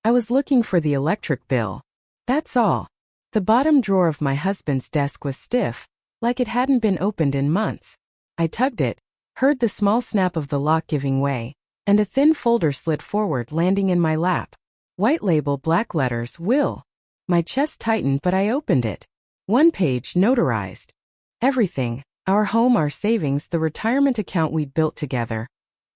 I was looking for the electric bill. That's all. The bottom drawer of my husband's desk was stiff, like it hadn't been opened in months. I tugged it, heard the small snap of the lock giving way, and a thin folder slid forward, landing in my lap. White label, black letters, will. My chest tightened, but I opened it. One page, notarized. Everything, our home, our savings, the retirement account we'd built together,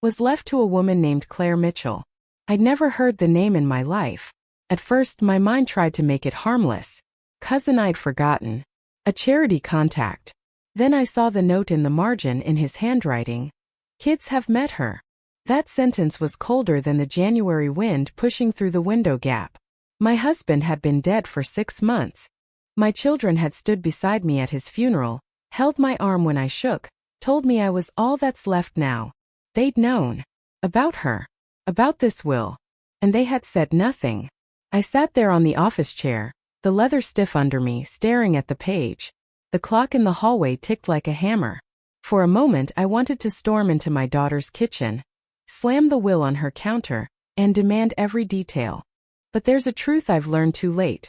was left to a woman named Claire Mitchell. I'd never heard the name in my life. At first, my mind tried to make it harmless. Cousin I'd forgotten. A charity contact. Then I saw the note in the margin in his handwriting. Kids have met her. That sentence was colder than the January wind pushing through the window gap. My husband had been dead for 6 months. My children had stood beside me at his funeral, held my arm when I shook, told me I was all that's left now. They'd known. About her. About this will. And they had said nothing. I sat there on the office chair, the leather stiff under me, staring at the page. The clock in the hallway ticked like a hammer. For a moment I wanted to storm into my daughter's kitchen, slam the will on her counter, and demand every detail. But there's a truth I've learned too late.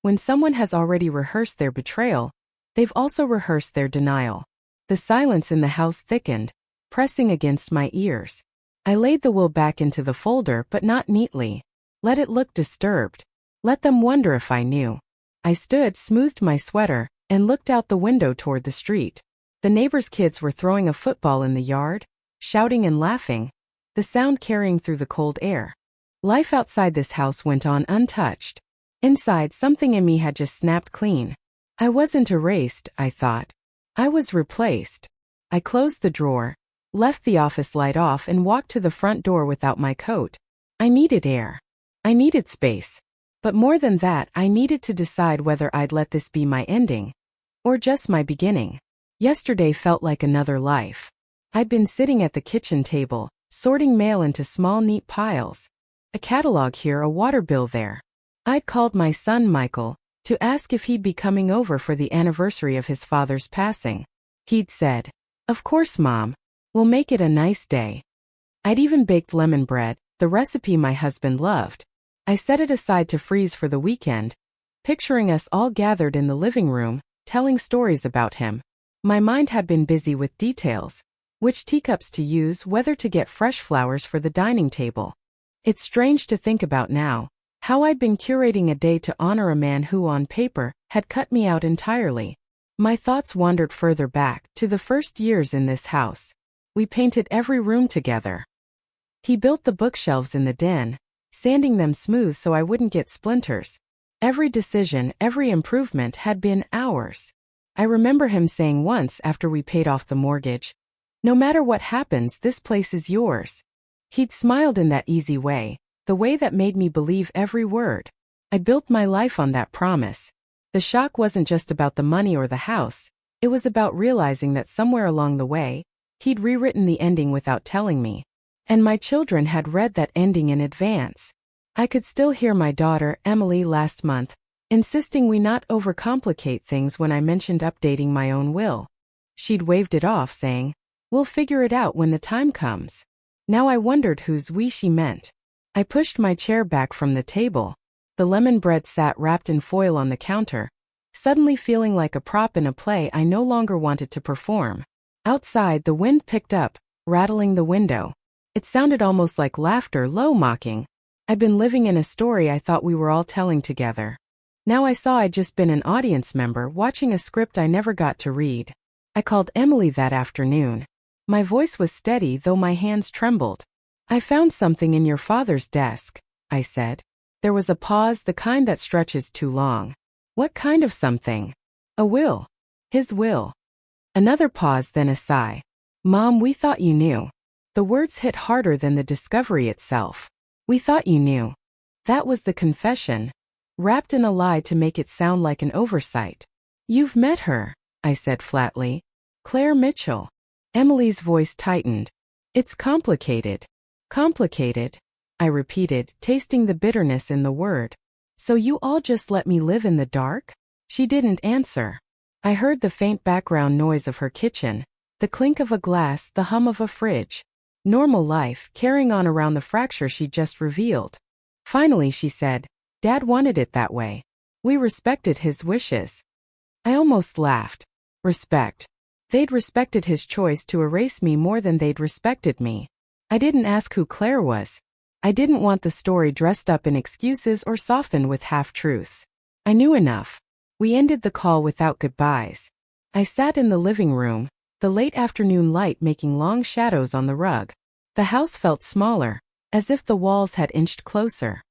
When someone has already rehearsed their betrayal, they've also rehearsed their denial. The silence in the house thickened, pressing against my ears. I laid the will back into the folder, but not neatly. Let it look disturbed. Let them wonder if I knew. I stood, smoothed my sweater, and looked out the window toward the street. The neighbors' kids were throwing a football in the yard, shouting and laughing, the sound carrying through the cold air. Life outside this house went on untouched. Inside, something in me had just snapped clean. I wasn't erased, I thought. I was replaced. I closed the drawer, left the office light off, and walked to the front door without my coat. I needed air. I needed space. But more than that, I needed to decide whether I'd let this be my ending, or just my beginning. Yesterday felt like another life. I'd been sitting at the kitchen table, sorting mail into small neat piles. A catalog here, a water bill there. I'd called my son Michael to ask if he'd be coming over for the anniversary of his father's passing. He'd said, "Of course, Mom. We'll make it a nice day." I'd even baked lemon bread, the recipe my husband loved. I set it aside to freeze for the weekend, picturing us all gathered in the living room, telling stories about him. My mind had been busy with details. Which teacups to use, whether to get fresh flowers for the dining table. It's strange to think about now, how I'd been curating a day to honor a man who, on paper, had cut me out entirely. My thoughts wandered further back, to the first years in this house. We painted every room together. He built the bookshelves in the den, sanding them smooth so I wouldn't get splinters. Every decision, every improvement had been ours. I remember him saying once after we paid off the mortgage, "No matter what happens, this place is yours." He'd smiled in that easy way, the way that made me believe every word. I built my life on that promise. The shock wasn't just about the money or the house, it was about realizing that somewhere along the way, he'd rewritten the ending without telling me. And my children had read that ending in advance. I could still hear my daughter, Emily, last month, insisting we not overcomplicate things when I mentioned updating my own will. She'd waved it off, saying, "We'll figure it out when the time comes." Now I wondered whose we she meant. I pushed my chair back from the table. The lemon bread sat wrapped in foil on the counter, suddenly feeling like a prop in a play I no longer wanted to perform. Outside, the wind picked up, rattling the window. It sounded almost like laughter, low, mocking. I'd been living in a story I thought we were all telling together. Now I saw I'd just been an audience member watching a script I never got to read. I called Emily that afternoon. My voice was steady, though my hands trembled. "I found something in your father's desk," I said. There was a pause, the kind that stretches too long. "What kind of something?" "A will. His will." Another pause, then a sigh. "Mom, we thought you knew." The words hit harder than the discovery itself. "We thought you knew." That was the confession, wrapped in a lie to make it sound like an oversight. "You've met her," I said flatly. "Claire Mitchell." Emily's voice tightened. "It's complicated." "Complicated?" I repeated, tasting the bitterness in the word. "So you all just let me live in the dark?" She didn't answer. I heard the faint background noise of her kitchen, the clink of a glass, the hum of a fridge. Normal life, carrying on around the fracture she'd just revealed. Finally, she said, "Dad wanted it that way. We respected his wishes." I almost laughed. Respect. They'd respected his choice to erase me more than they'd respected me. I didn't ask who Claire was. I didn't want the story dressed up in excuses or softened with half-truths. I knew enough. We ended the call without goodbyes. I sat in the living room, the late afternoon light making long shadows on the rug. The house felt smaller, as if the walls had inched closer.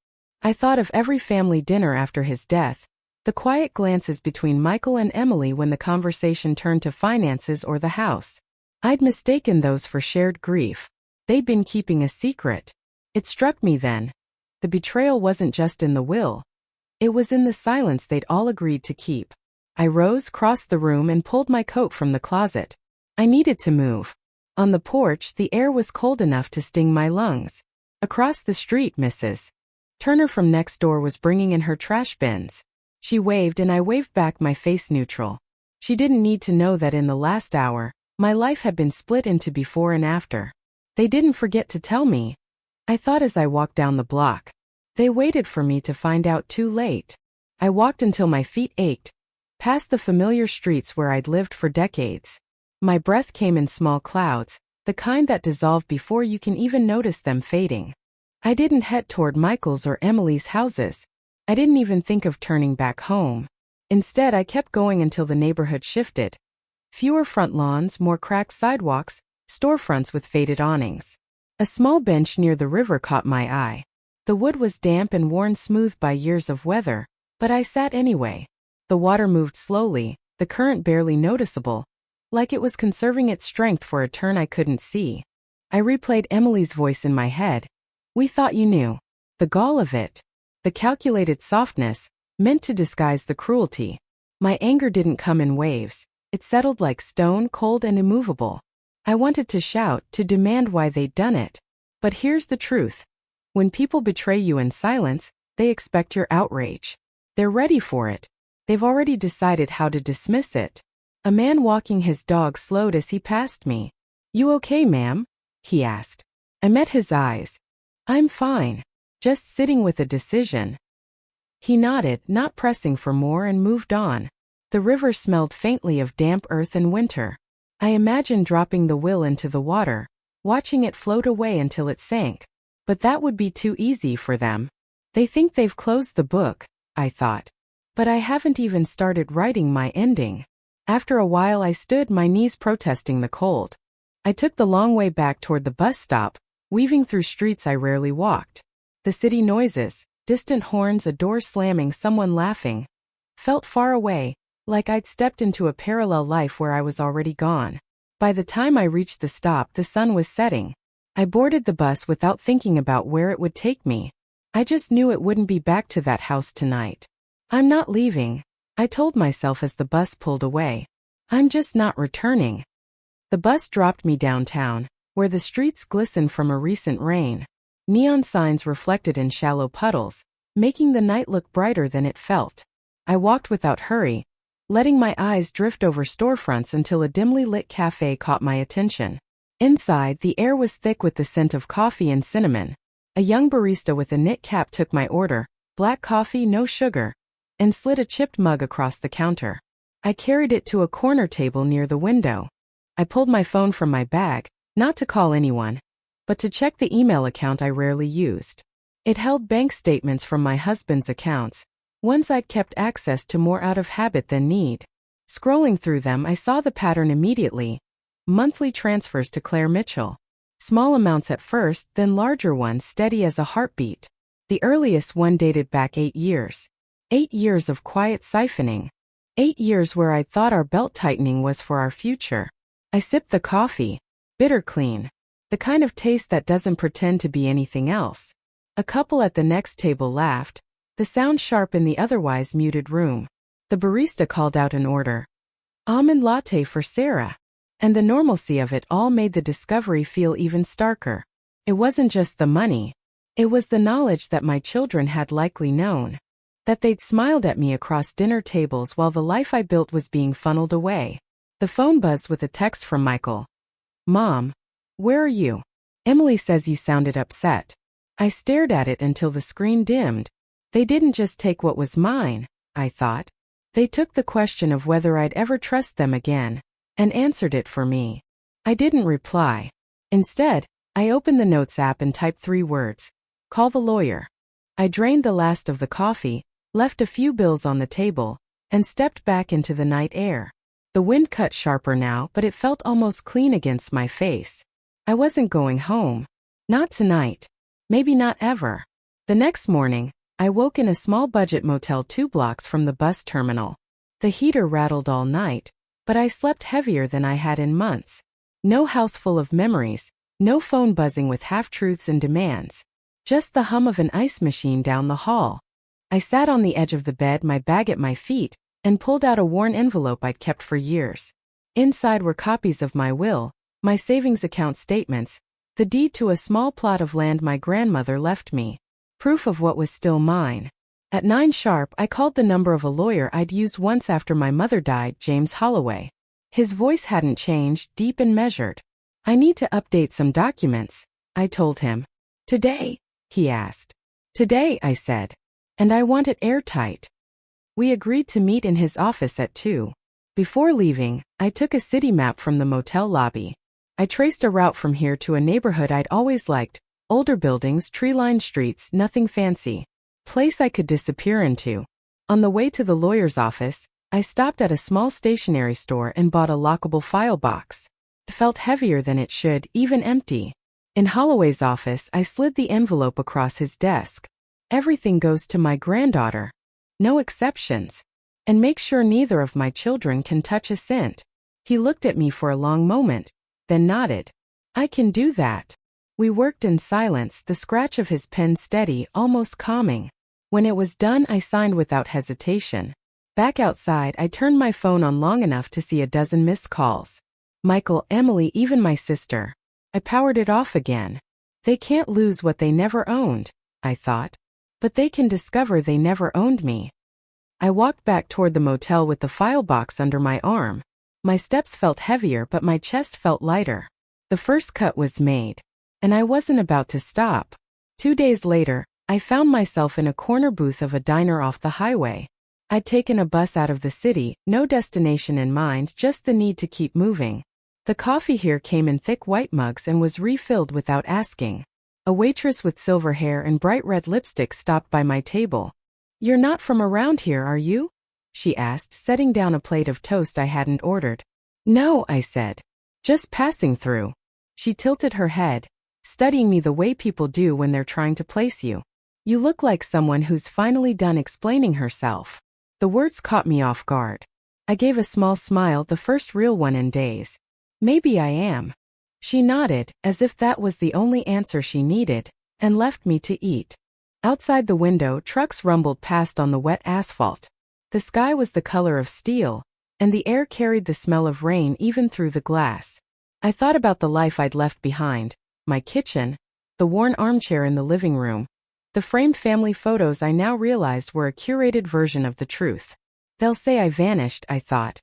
I thought of every family dinner after his death, the quiet glances between Michael and Emily when the conversation turned to finances or the house. I'd mistaken those for shared grief. They'd been keeping a secret. It struck me then. The betrayal wasn't just in the will. It was in the silence they'd all agreed to keep. I rose, crossed the room, and pulled my coat from the closet. I needed to move. On the porch, the air was cold enough to sting my lungs. Across the street, Mrs. Turner from next door was bringing in her trash bins. She waved and I waved back, my face neutral. She didn't need to know that in the last hour, my life had been split into before and after. They didn't forget to tell me. I thought as I walked down the block. They waited for me to find out too late. I walked until my feet ached, past the familiar streets where I'd lived for decades. My breath came in small clouds, the kind that dissolve before you can even notice them fading. I didn't head toward Michael's or Emily's houses. I didn't even think of turning back home. Instead, I kept going until the neighborhood shifted. Fewer front lawns, more cracked sidewalks, storefronts with faded awnings. A small bench near the river caught my eye. The wood was damp and worn smooth by years of weather, but I sat anyway. The water moved slowly, the current barely noticeable, like it was conserving its strength for a turn I couldn't see. I replayed Emily's voice in my head. "We thought you knew." The gall of it. The calculated softness, meant to disguise the cruelty. My anger didn't come in waves. It settled like stone, cold and immovable. I wanted to shout, to demand why they'd done it. But here's the truth. When people betray you in silence, they expect your outrage. They're ready for it. They've already decided how to dismiss it. A man walking his dog slowed as he passed me. "You okay, ma'am?" he asked. I met his eyes. "I'm fine. Just sitting with a decision." He nodded, not pressing for more, and moved on. The river smelled faintly of damp earth and winter. I imagined dropping the will into the water, watching it float away until it sank. But that would be too easy for them. They think they've closed the book, I thought. But I haven't even started writing my ending. After a while I stood, my knees protesting the cold. I took the long way back toward the bus stop, weaving through streets I rarely walked. The city noises, distant horns, a door slamming, someone laughing, felt far away, like I'd stepped into a parallel life where I was already gone. By the time I reached the stop, the sun was setting. I boarded the bus without thinking about where it would take me. I just knew it wouldn't be back to that house tonight. "I'm not leaving," I told myself as the bus pulled away. "I'm just not returning." The bus dropped me downtown, where the streets glistened from a recent rain. Neon signs reflected in shallow puddles, making the night look brighter than it felt. I walked without hurry, letting my eyes drift over storefronts until a dimly lit cafe caught my attention. Inside, the air was thick with the scent of coffee and cinnamon. A young barista with a knit cap took my order, black coffee, no sugar, and slid a chipped mug across the counter. I carried it to a corner table near the window. I pulled my phone from my bag, not to call anyone, but to check the email account I rarely used. It held bank statements from my husband's accounts, ones I'd kept access to more out of habit than need. Scrolling through them, I saw the pattern immediately. Monthly transfers to Claire Mitchell. Small amounts at first, then larger ones steady as a heartbeat. The earliest one dated back 8 years. 8 years of quiet siphoning. 8 years where I'd thought our belt tightening was for our future. I sipped the coffee. Bitter clean. The kind of taste that doesn't pretend to be anything else. A couple at the next table laughed, the sound sharp in the otherwise muted room. The barista called out an order. "Almond latte for Sarah." And the normalcy of it all made the discovery feel even starker. It wasn't just the money. It was the knowledge that my children had likely known. That they'd smiled at me across dinner tables while the life I built was being funneled away. The phone buzzed with a text from Michael. "Mom, where are you? Emily says you sounded upset." I stared at it until the screen dimmed. They didn't just take what was mine, I thought. They took the question of whether I'd ever trust them again, and answered it for me. I didn't reply. Instead, I opened the Notes app and typed 3 words. Call the lawyer. I drained the last of the coffee, left a few bills on the table, and stepped back into the night air. The wind cut sharper now, but it felt almost clean against my face. I wasn't going home. Not tonight. Maybe not ever. The next morning, I woke in a small budget motel 2 blocks from the bus terminal. The heater rattled all night, but I slept heavier than I had in months. No house full of memories, no phone buzzing with half-truths and demands. Just the hum of an ice machine down the hall. I sat on the edge of the bed, my bag at my feet, and pulled out a worn envelope I'd kept for years. Inside were copies of my will, my savings account statements, the deed to a small plot of land my grandmother left me. Proof of what was still mine. At 9 sharp, I called the number of a lawyer I'd used once after my mother died, James Holloway. His voice hadn't changed, deep and measured. I need to update some documents, I told him. Today? He asked. Today, I said. And I want it airtight. We agreed to meet in his office at 2. Before leaving, I took a city map from the motel lobby. I traced a route from here to a neighborhood I'd always liked. Older buildings, tree-lined streets, nothing fancy. Place I could disappear into. On the way to the lawyer's office, I stopped at a small stationery store and bought a lockable file box. It felt heavier than it should, even empty. In Holloway's office, I slid the envelope across his desk. Everything goes to my granddaughter. No exceptions. And make sure neither of my children can touch a cent. He looked at me for a long moment, then nodded. I can do that. We worked in silence, the scratch of his pen steady, almost calming. When it was done, I signed without hesitation. Back outside, I turned my phone on long enough to see a dozen missed calls. Michael, Emily, even my sister. I powered it off again. They can't lose what they never owned, I thought. But they can discover they never owned me. I walked back toward the motel with the file box under my arm. My steps felt heavier, but my chest felt lighter. The first cut was made. And I wasn't about to stop. 2 days later, I found myself in a corner booth of a diner off the highway. I'd taken a bus out of the city, no destination in mind, just the need to keep moving. The coffee here came in thick white mugs and was refilled without asking. A waitress with silver hair and bright red lipstick stopped by my table. "You're not from around here, are you?" she asked, setting down a plate of toast I hadn't ordered. "No," I said. "Just passing through." She tilted her head, studying me the way people do when they're trying to place you. "You look like someone who's finally done explaining herself." The words caught me off guard. I gave a small smile, the first real one in days. "Maybe I am." She nodded, as if that was the only answer she needed, and left me to eat. Outside the window, trucks rumbled past on the wet asphalt. The sky was the color of steel, and the air carried the smell of rain even through the glass. I thought about the life I'd left behind. My kitchen, the worn armchair in the living room, the framed family photos I now realized were a curated version of the truth. They'll say I vanished, I thought.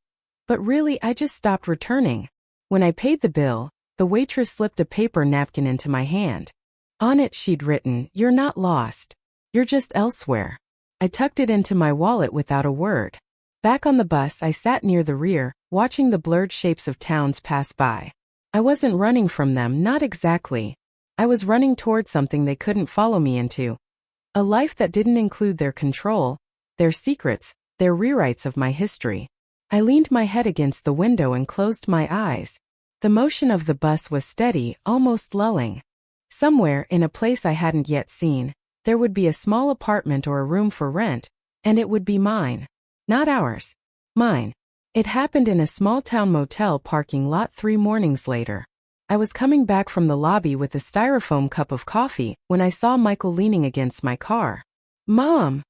But really, I just stopped returning. When I paid the bill, the waitress slipped a paper napkin into my hand. On it she'd written, "You're not lost. You're just elsewhere." I tucked it into my wallet without a word. Back on the bus, I sat near the rear, watching the blurred shapes of towns pass by. I wasn't running from them, not exactly. I was running toward something they couldn't follow me into. A life that didn't include their control, their secrets, their rewrites of my history. I leaned my head against the window and closed my eyes. The motion of the bus was steady, almost lulling. Somewhere, in a place I hadn't yet seen, there would be a small apartment or a room for rent, and it would be mine. Not ours. Mine. It happened in a small-town motel parking lot 3 mornings later. I was coming back from the lobby with a styrofoam cup of coffee when I saw Michael leaning against my car. "Mom,"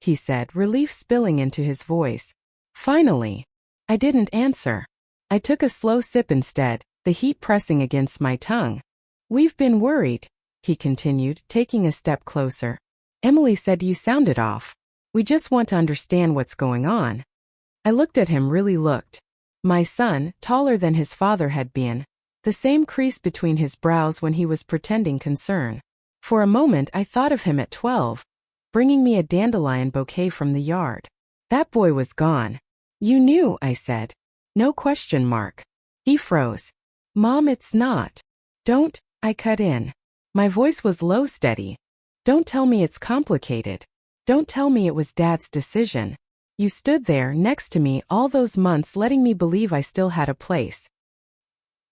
he said, relief spilling into his voice. "Finally." I didn't answer. I took a slow sip instead, the heat pressing against my tongue. "We've been worried," he continued, taking a step closer. "Emily said you sounded off. We just want to understand what's going on." I looked at him, really looked. My son, taller than his father had been, the same crease between his brows when he was pretending concern. For a moment I thought of him at 12, bringing me a dandelion bouquet from the yard. That boy was gone. You knew, I said. No question mark. He froze. Mom, it's not. Don't, I cut in. My voice was low, steady. Don't tell me it's complicated. Don't tell me it was Dad's decision. You stood there next to me all those months letting me believe I still had a place.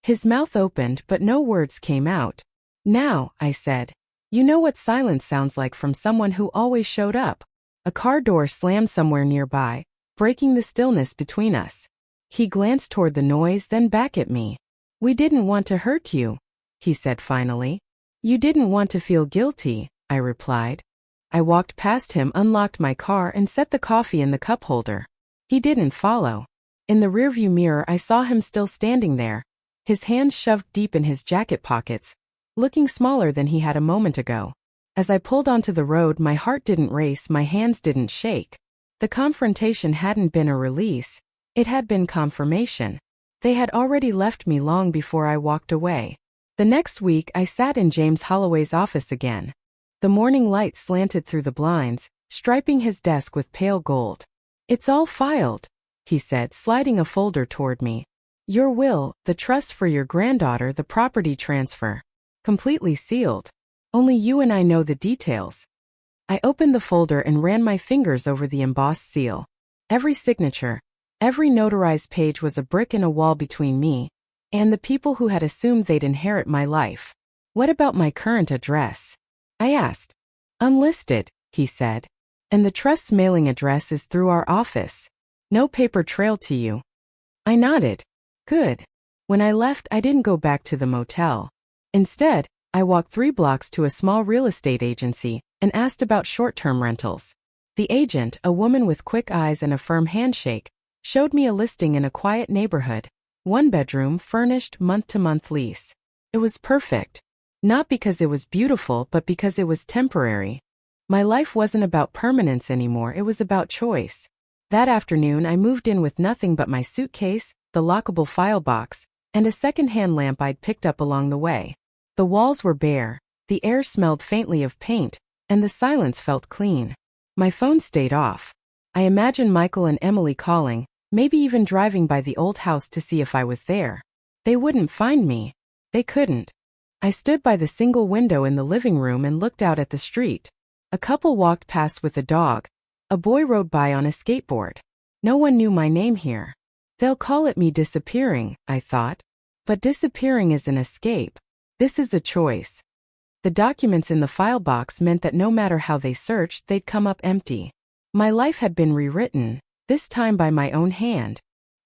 His mouth opened but no words came out. Now, I said. You know what silence sounds like from someone who always showed up. A car door slammed somewhere nearby, breaking the stillness between us. He glanced toward the noise, then back at me. We didn't want to hurt you, he said finally. You didn't want to feel guilty, I replied. I walked past him, unlocked my car, and set the coffee in the cup holder. He didn't follow. In the rearview mirror I saw him still standing there, his hands shoved deep in his jacket pockets, looking smaller than he had a moment ago. As I pulled onto the road, my heart didn't race, my hands didn't shake. The confrontation hadn't been a release, it had been confirmation. They had already left me long before I walked away. The next week I sat in James Holloway's office again. The morning light slanted through the blinds, striping his desk with pale gold. It's all filed, he said, sliding a folder toward me. Your will, the trust for your granddaughter, the property transfer. Completely sealed. Only you and I know the details. I opened the folder and ran my fingers over the embossed seal. Every signature, every notarized page was a brick in a wall between me and the people who had assumed they'd inherit my life. What about my current address? I asked. Unlisted, he said. And the trust's mailing address is through our office. No paper trail to you. I nodded. Good. When I left, I didn't go back to the motel. Instead, I walked 3 blocks to a small real estate agency and asked about short-term rentals. The agent, a woman with quick eyes and a firm handshake, showed me a listing in a quiet neighborhood, 1-bedroom, furnished, month-to-month lease. It was perfect. Not because it was beautiful, but because it was temporary. My life wasn't about permanence anymore, it was about choice. That afternoon I moved in with nothing but my suitcase, the lockable file box, and a second-hand lamp I'd picked up along the way. The walls were bare, the air smelled faintly of paint, and the silence felt clean. My phone stayed off. I imagined Michael and Emily calling, maybe even driving by the old house to see if I was there. They wouldn't find me. They couldn't. I stood by the single window in the living room and looked out at the street. A couple walked past with a dog. A boy rode by on a skateboard. No one knew my name here. They'll call it me disappearing, I thought. But disappearing is an escape. This is a choice. The documents in the file box meant that no matter how they searched, they'd come up empty. My life had been rewritten, this time by my own hand.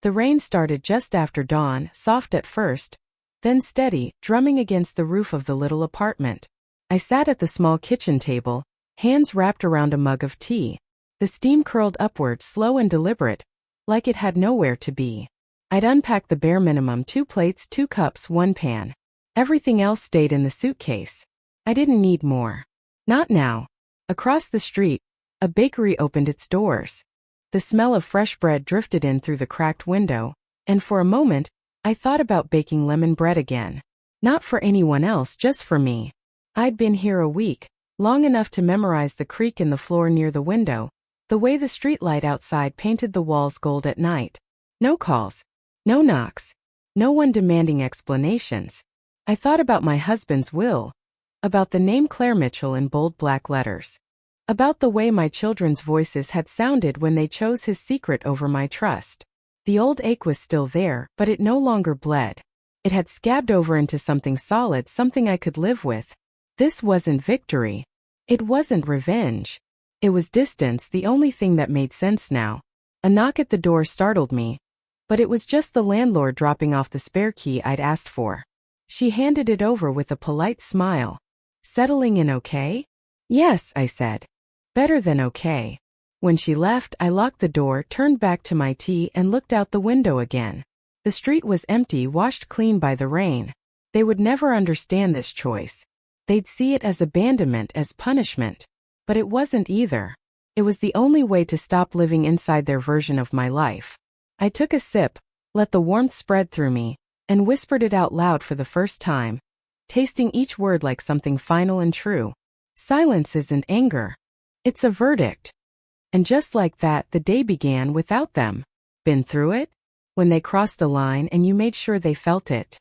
The rain started just after dawn, soft at first, then steady, drumming against the roof of the little apartment. I sat at the small kitchen table, hands wrapped around a mug of tea. The steam curled upward, slow and deliberate, like it had nowhere to be. I'd unpacked the bare minimum: 2 plates, 2 cups, 1 pan. Everything else stayed in the suitcase. I didn't need more. Not now. Across the street, a bakery opened its doors. The smell of fresh bread drifted in through the cracked window, and for a moment, I thought about baking lemon bread again. Not for anyone else, just for me. I'd been here a week, long enough to memorize the creak in the floor near the window, the way the streetlight outside painted the walls gold at night. No calls. No knocks. No one demanding explanations. I thought about my husband's will, about the name Claire Mitchell in bold black letters, about the way my children's voices had sounded when they chose his secret over my trust. The old ache was still there, but it no longer bled. It had scabbed over into something solid, something I could live with. This wasn't victory. It wasn't revenge. It was distance, the only thing that made sense now. A knock at the door startled me, but it was just the landlord dropping off the spare key I'd asked for. She handed it over with a polite smile. Settling in okay? Yes, I said. Better than okay. When she left, I locked the door, turned back to my tea, and looked out the window again. The street was empty, washed clean by the rain. They would never understand this choice. They'd see it as abandonment, as punishment. But it wasn't either. It was the only way to stop living inside their version of my life. I took a sip, let the warmth spread through me, and whispered it out loud for the first time, tasting each word like something final and true. Silence isn't anger. It's a verdict. And just like that, the day began without them. Been through it? When they crossed the line and you made sure they felt it.